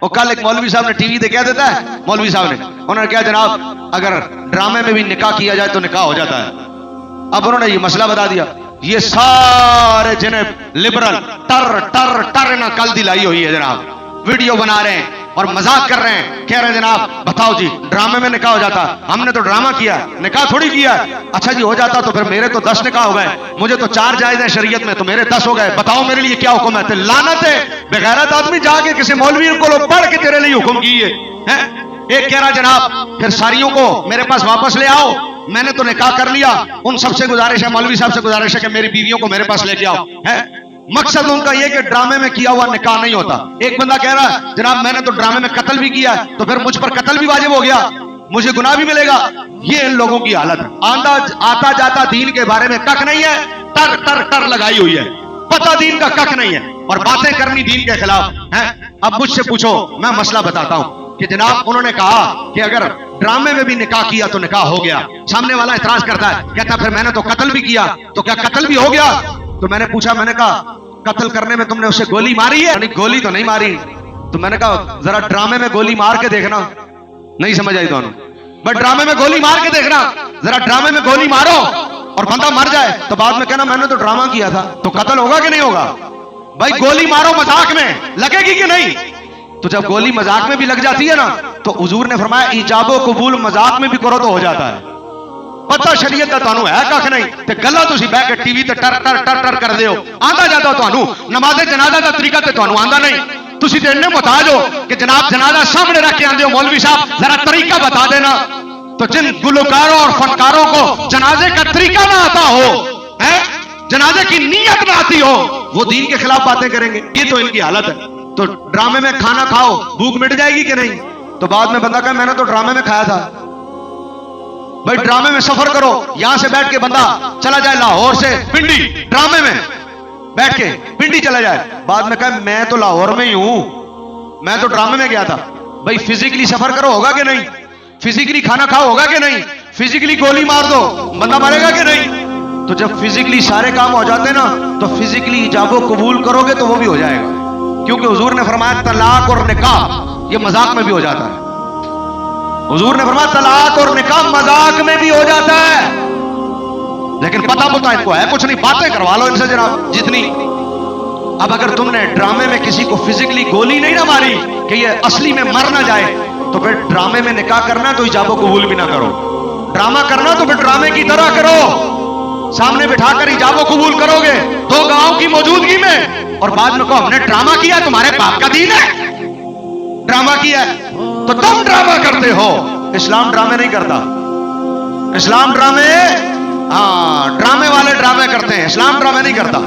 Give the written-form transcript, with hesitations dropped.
وہ کل ایک مولوی صاحب نے ٹی وی کہہ دیتا ہے، مولوی صاحب نے انہوں نے کہا جناب اگر ڈرامے میں بھی نکاح کیا جائے تو نکاح ہو جاتا ہے. اب انہوں نے یہ مسئلہ بتا دیا. یہ سارے جنہیں لبرل ٹر ٹر ٹر نہ کل دلائی ہوئی ہے جناب، ویڈیو بنا رہے ہیں اور مذاق کر رہے ہیں، کہہ رہے ہیں جناب بتاؤ جی ڈرامے میں نکاح ہو جاتا، ہم نے تو ڈرامہ کیا، نکاح تھوڑی کیا. اچھا جی ہو جاتا تو پھر میرے تو 10 نکاح ہو گئے، مجھے تو 4 جائز ہیں شریعت میں، تو میرے 10 ہو گئے، بتاؤ میرے لیے کیا حکم ہے؟ لعنت ہے بغیرت آدمی، جا کے کسی مولوی کو پڑھ کے تیرے لیے حکم کی ہے. ایک کہہ رہا جناب پھر ساریوں کو میرے پاس واپس لے آؤ، میں نے تو نکاح کر لیا، ان سب سے گزارش ہے، مولوی صاحب سے گزارش ہے کہ میری بیویوں کو میرے پاس لے کے آؤ. مقصد ان کا یہ کہ ڈرامے میں کیا ہوا نکاح نہیں ہوتا. ایک بندہ کہہ رہا ہے جناب میں نے تو ڈرامے میں قتل بھی کیا ہے، تو پھر مجھ پر قتل بھی واجب ہو گیا، مجھے گناہ بھی ملے گا. یہ ان لوگوں کی حالت ہے. آتا جاتا دین کے بارے میں کک نہیں ہے، ٹر ٹر ٹر لگائی ہوئی ہے، پتہ دین کا کک نہیں ہے، اور باتیں کرنی دین کے خلاف ہیں. اب مجھ سے پوچھو، میں مسئلہ بتاتا ہوں کہ جناب انہوں نے کہا کہ اگر ڈرامے میں بھی نکاح کیا تو نکاح ہو گیا. سامنے والا اعتراض کرتا ہے، کہتا پھر میں نے تو قتل بھی کیا، تو کیا قتل بھی ہو گیا؟ تو میں نے پوچھا، میں نے کہا قتل کرنے میں تم نے اسے گولی ماری ہے؟ یعنی گولی تو نہیں ماری. تو میں نے کہا ذرا ڈرامے میں گولی مار کے دیکھنا. نہیں سمجھ آئی دونوں؟ بس ڈرامے میں گولی مار کے دیکھنا، ذرا ڈرامے میں گولی مارو اور بندہ مر جائے تو بعد میں کہنا میں نے تو ڈرامہ کیا تھا. تو قتل ہوگا کہ نہیں ہوگا؟ بھائی گولی مارو مذاق میں، لگے گی کہ نہیں؟ تو جب گولی مذاق میں بھی لگ جاتی ہے نا تو حضور نے فرمایا ایجاب و قبول مذاق میں بھی کرو تو ہو جاتا ہے. پتہ شریعت کا تانوں ہے کھ نہیں تے گلا تسی بیٹھ کے ٹی وی تے ٹر ٹر ٹر ٹر کر دیو. آندا جاتا تانوں نماز جنازہ دا طریقہ تے تانوں آندا نہیں. تسی تے اتنے محتاج ہو کہ جناب جنازہ سامنے رکھ کے آندے ہو، مولوی صاحب ذرا طریقہ بتا دینا. تو جن گلوکاروں اور فنکاروں کو جنازے کا طریقہ نہ آتا ہو، جنازے کی نیت نہ آتی ہو، وہ دین کے خلاف باتیں کریں گے. یہ تو ان کی حالت ہے. تو ڈرامے میں کھانا کھاؤ بھوک مٹ جائے گی کہ نہیں؟ تو بعد میں بندہ کہا میں نے تو ڈرامے میں کھایا تھا. بھائی ڈرامے میں سفر کرو، یہاں سے بیٹھ کے بندہ چلا جائے لاہور سے پنڈی، ڈرامے میں بیٹھ کے پنڈی چلا جائے، بعد میں کہا میں تو لاہور میں ہی ہوں، میں تو ڈرامے میں گیا تھا. بھائی فزیکلی سفر کرو ہوگا کہ نہیں؟ فزیکلی کھانا کھاؤ ہوگا کہ نہیں؟ فزیکلی گولی مار دو بندہ مرے گا کہ نہیں؟ تو جب فزیکلی سارے کام ہو جاتے ہیں نا تو فزیکلی ایجاب و قبول کرو گے تو وہ بھی ہو جائے گا. کیونکہ حضور نے فرمایا طلاق اور نکاح یہ مذاق میں بھی ہو جاتا ہے. حضور نے فرمایا طلاق اور نکاح مذاق میں بھی ہو جاتا ہے. لیکن پتہ ان کو ہے کچھ نہیں، باتیں کروا لو ان سے جناب جتنی. اب اگر تم نے ڈرامے میں کسی کو فزیکلی گولی نہیں نہ ماری کہ یہ اصلی میں مر نہ جائے، تو پھر ڈرامے میں نکاح کرنا تو ایجاب و قبول بھی نہ کرو. ڈرامہ کرنا تو پھر ڈرامے کی طرح کرو، سامنے بٹھا کر ایجاب و قبول کرو گے 2 گاؤں کی موجودگی میں، اور بعد میں کہو ہم نے ڈرامہ کیا، تمہارے باپ کا دین ہے ڈرامہ کیا ہے تو تم ڈرامہ کرتے ہو. اسلام ڈرامے نہیں کرتا. اسلام ڈرامے والے ڈرامے کرتے ہیں، اسلام ڈرامے نہیں کرتا.